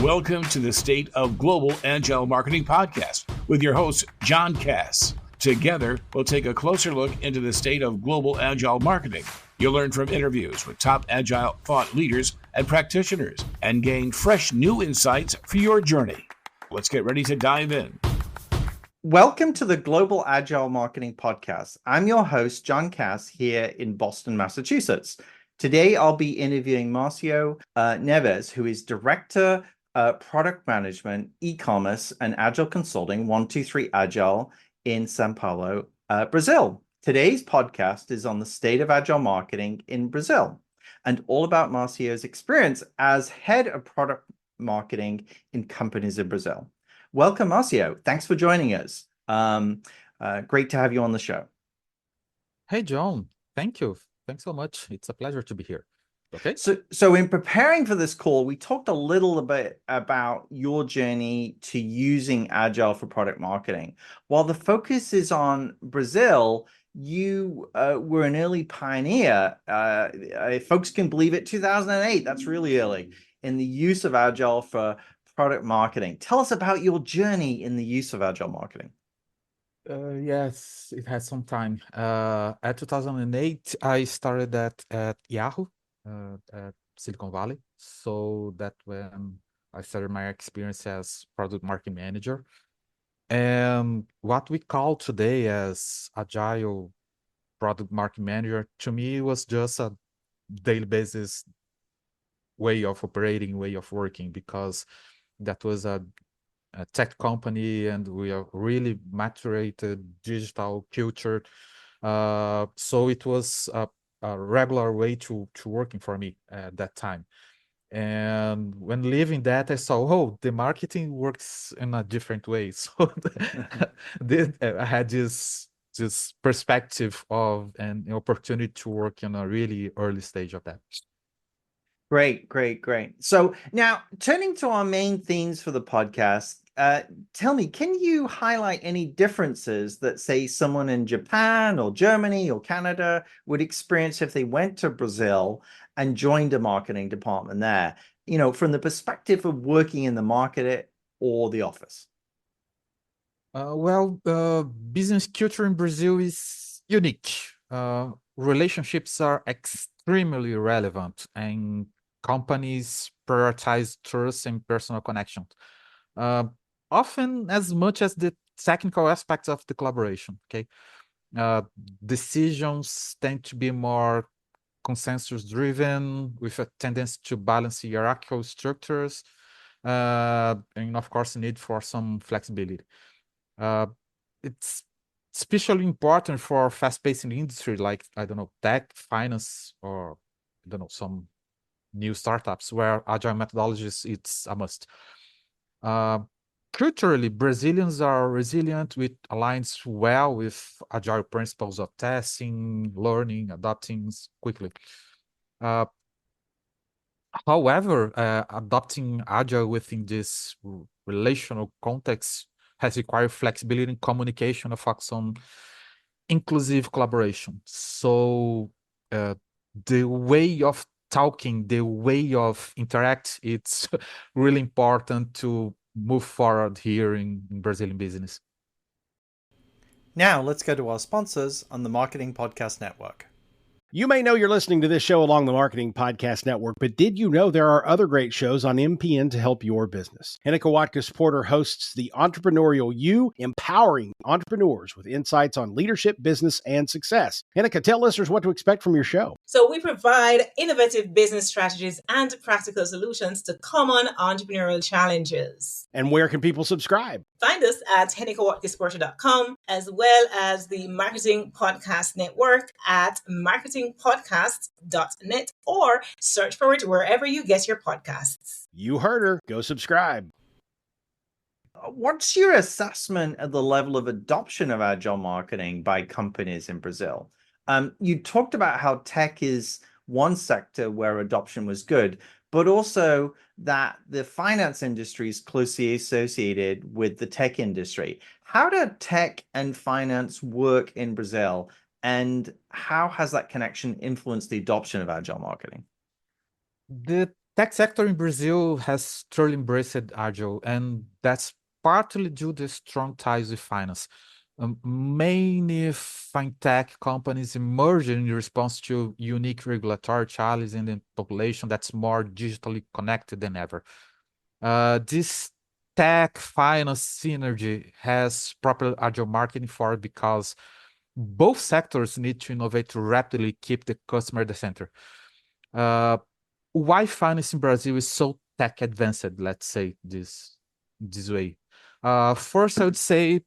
Welcome to the State of Global Agile Marketing podcast with your host, John Cass. Together, we'll take a closer look into the state of global agile marketing. You'll learn from interviews with top agile thought leaders and practitioners and gain fresh new insights for your journey. Let's get ready to dive in. Welcome to the Global Agile Marketing Podcast. I'm your host, John Cass, here in Boston, Massachusetts. Today, I'll be interviewing Márcio Neves, who is Director, Product Management, E-commerce, and Agile Consulting, 123 Agile in São Paulo, Brazil. Today's podcast is on the state of agile marketing in Brazil and all about Márcio's experience as head of product marketing in companies in Brazil. Welcome, Márcio. Thanks for joining us. Great to have you on the show. Hey, John. Thank you. Thanks so much. It's a pleasure to be here. Okay. So in preparing for this call, we talked a little bit about your journey to using Agile for product marketing. While the focus is on Brazil, you were an early pioneer. If folks can believe it, 2008, that's really early, in the use of Agile for product marketing. Tell us about your journey in the use of Agile marketing. Yes, it has some time. At 2008, I started at Yahoo, at Silicon Valley. So that when I started my experience as product marketing manager. And what we call today as Agile product marketing manager, to me, was just a daily basis way of operating, way of working, because that was a tech company and we are really maturated digital culture. So it was a regular way to working for me at that time. And when leaving that, I saw, oh, the marketing works in a different way. So I had this perspective of an opportunity to work in a really early stage of that. Great. So now turning to our main themes for the podcast, tell me, can you highlight any differences that, say, someone in Japan or Germany or Canada would experience if they went to Brazil and joined a marketing department there, from the perspective of working in the market or the office? Business culture in Brazil is unique. Relationships are extremely relevant and companies prioritize trust and personal connection. Often as much as the technical aspects of the collaboration, okay? Decisions tend to be more consensus-driven with a tendency to balance hierarchical structures and, of course, the need for some flexibility. It's especially important for fast-paced industry like, tech, finance, or, some new startups where agile methodologies, it's a must. Culturally, Brazilians are resilient, which aligns well with agile principles of testing, learning, adapting quickly. However, adopting agile within this relational context has required flexibility in communication and focus on inclusive collaboration. So the way of talking, the way of interact, it's really important to move forward here in Brazilian business. Now let's go to our sponsors on the Marketing Podcast Network. You may know you're listening to this show along the Marketing Podcast Network, but did you know there are other great shows on MPN to help your business? Hennika Watkins-Porter hosts The Entrepreneurial You, empowering entrepreneurs with insights on leadership, business, and success. Hennika, tell listeners what to expect from your show. So we provide innovative business strategies and practical solutions to common entrepreneurial challenges. And where can people subscribe? Find us at hennikawatkinsporter.com, as well as the Marketing Podcast Network at marketingpodcasts.net, or search for it wherever you get your podcasts. You heard her. Go subscribe. What's your assessment of the level of adoption of agile marketing by companies in Brazil? You talked about how tech is one sector where adoption was good, but also that the finance industry is closely associated with the tech industry. How do tech and finance work in Brazil, and how has that connection influenced the adoption of agile marketing? The Tech sector in Brazil has truly embraced Agile, and that's partly due to strong ties with finance. Many fintech companies emerged in response to unique regulatory challenges in the population that's more digitally connected than ever. This tech finance synergy has proper agile marketing for it because both sectors need to innovate to rapidly keep the customer at the center. Why finance in Brazil is so tech advanced, let's say this way. First, I would say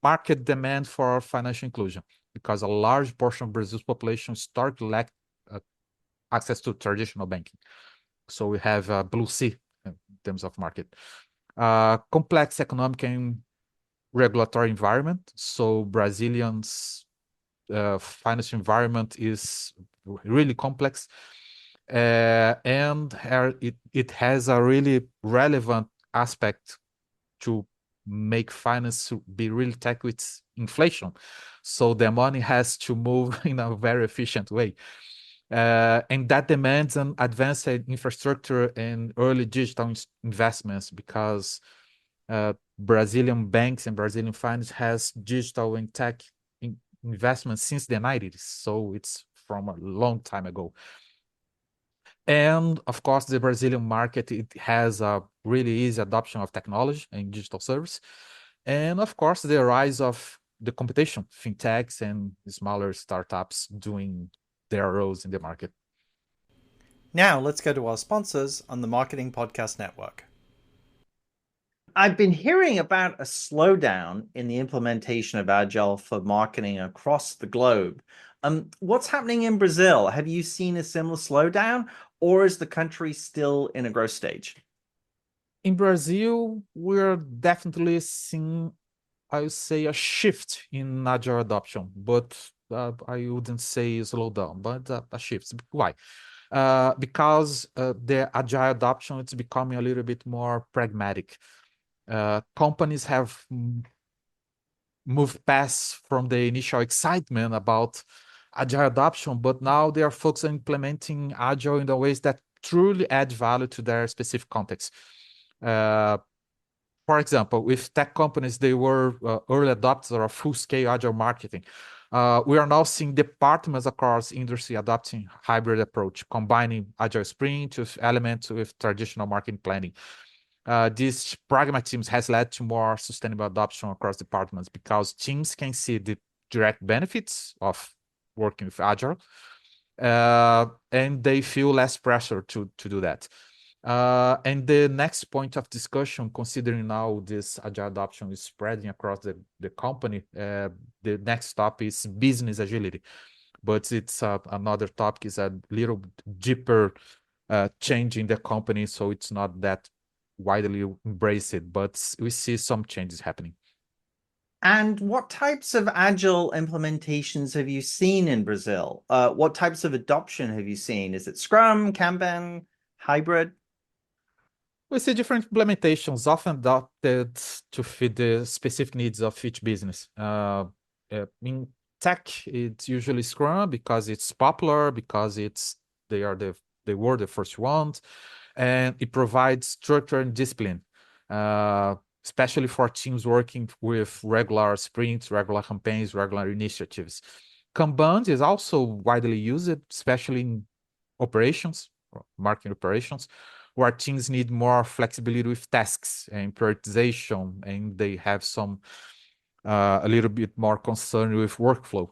market demand for financial inclusion, because a large portion of Brazil's population started lack access to traditional banking. So we have blue sea in terms of market. Complex economic and regulatory environment. So Brazilians' financial environment is really complex. And it has a really relevant aspect to make finance be really tech with inflation. So the money has to move in a very efficient way. And that demands an advanced infrastructure and early digital investments, because Brazilian banks and Brazilian finance has digital and tech investments since the 90s. So it's from a long time ago. And of course, the Brazilian market, it has a really easy adoption of technology and digital service. And of course, the rise of the competition, fintechs and smaller startups doing their roles in the market. Now let's go to our sponsors on the Marketing Podcast Network. I've been hearing about a slowdown in the implementation of Agile for marketing across the globe. What's happening in Brazil? Have you seen a similar slowdown, or is the country still in a growth stage? In Brazil, we're definitely seeing, I would say, a shift in Agile adoption, but I wouldn't say a slowdown, but a shift. Why? Because the Agile adoption is becoming a little bit more pragmatic. Companies have moved past from the initial excitement about Agile adoption, but now they are focused on implementing Agile in the ways that truly add value to their specific context. For example, with tech companies, they were early adopters of full-scale Agile marketing. We are now seeing departments across industry adopting hybrid approach, combining Agile sprint with elements with traditional marketing planning. This pragmatism has led to more sustainable adoption across departments, because teams can see the direct benefits of working with Agile, and they feel less pressure to do that. And the next point of discussion, considering now this Agile adoption is spreading across the company, the next topic is business agility. But it's another topic, is a little deeper change in the company, so it's not that widely embraced, but we see some changes happening. And what types of Agile implementations have you seen in Brazil? What types of adoption have you seen? Is it Scrum, Kanban, hybrid? We see different implementations, often adapted to fit the specific needs of each business. In tech, it's usually Scrum, because it's popular, because they were the first ones, and it provides structure and discipline, especially for teams working with regular sprints, regular campaigns, regular initiatives. Kanban is also widely used, especially in operations, or marketing operations, where teams need more flexibility with tasks and prioritization, and they have some a little bit more concern with workflow.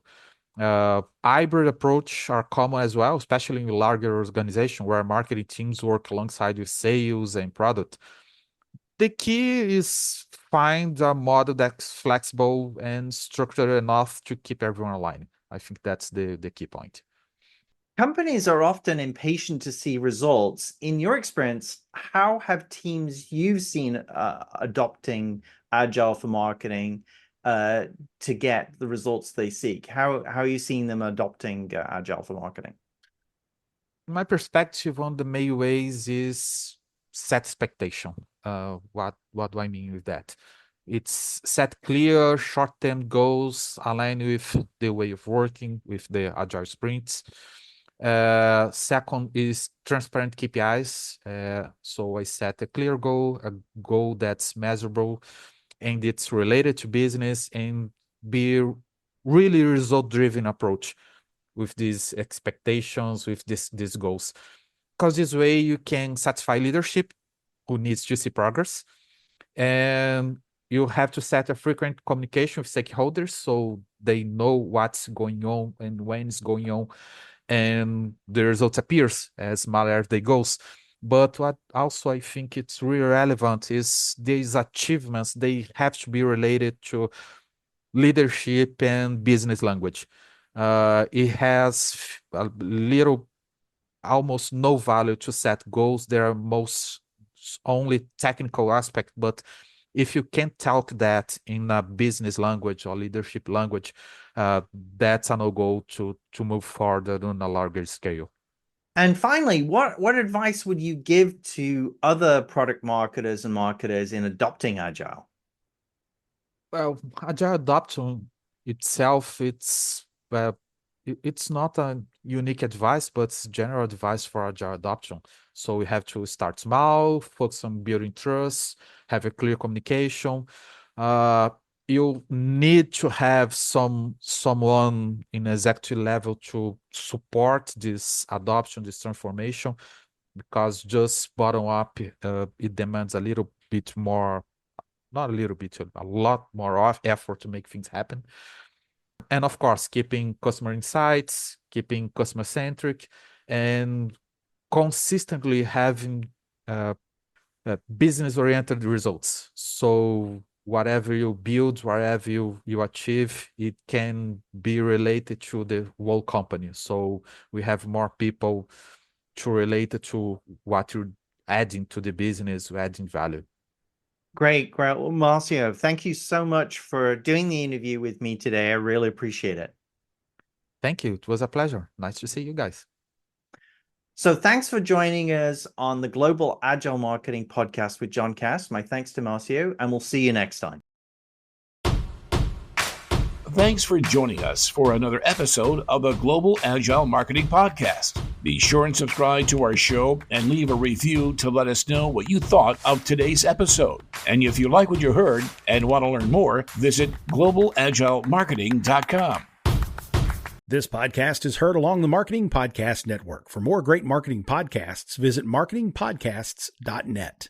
Hybrid approach are common as well, especially in larger organizations where marketing teams work alongside with sales and product. The key is find a model that's flexible and structured enough to keep everyone aligned. I think that's the key point. Companies are often impatient to see results. In your experience, how have teams you've seen adopting Agile for marketing to get the results they seek? How are you seeing them adopting Agile for marketing? My perspective on the main ways is set expectation. What do I mean with that? It's set clear short-term goals aligned with the way of working with the Agile sprints. Second is transparent KPIs. So I set a clear goal, a goal that's measurable and it's related to business, and be really result-driven approach with these expectations, with these goals. Because this way you can satisfy leadership who needs to see progress. And you have to set a frequent communication with stakeholders so they know what's going on and when it's going on, and the results appears as matter as they goes. But what also I think it's really relevant is these achievements, they have to be related to leadership and business language. It has a little, almost no value to set goals. There are most only technical aspect, but if you can't talk that in a business language or leadership language, that's a no-go to move forward on a larger scale. And finally, what advice would you give to other product marketers and marketers in adopting Agile? Well, Agile adoption itself, it's not a unique advice, but it's general advice for Agile adoption. So we have to start small, focus on building trust, have a clear communication. You need to have someone in executive level to support this adoption, this transformation, because just bottom up, it demands a little bit more, not a little bit, a lot more effort to make things happen. And of course, keeping customer insights, keeping customer centric, and consistently having business oriented results. So whatever you build, whatever you achieve, it can be related to the whole company. So we have more people to relate it to what you're adding to the business, adding value. Great. Well, Márcio, thank you so much for doing the interview with me today. I really appreciate it. Thank you. It was a pleasure. Nice to see you guys. So thanks for joining us on the Global Agile Marketing Podcast with John Cass. My thanks to Márcio, and we'll see you next time. Thanks for joining us for another episode of the Global Agile Marketing Podcast. Be sure and subscribe to our show and leave a review to let us know what you thought of today's episode. And if you like what you heard and want to learn more, visit globalagilemarketing.com. This podcast is heard along the Marketing Podcast Network. For more great marketing podcasts, visit marketingpodcasts.net.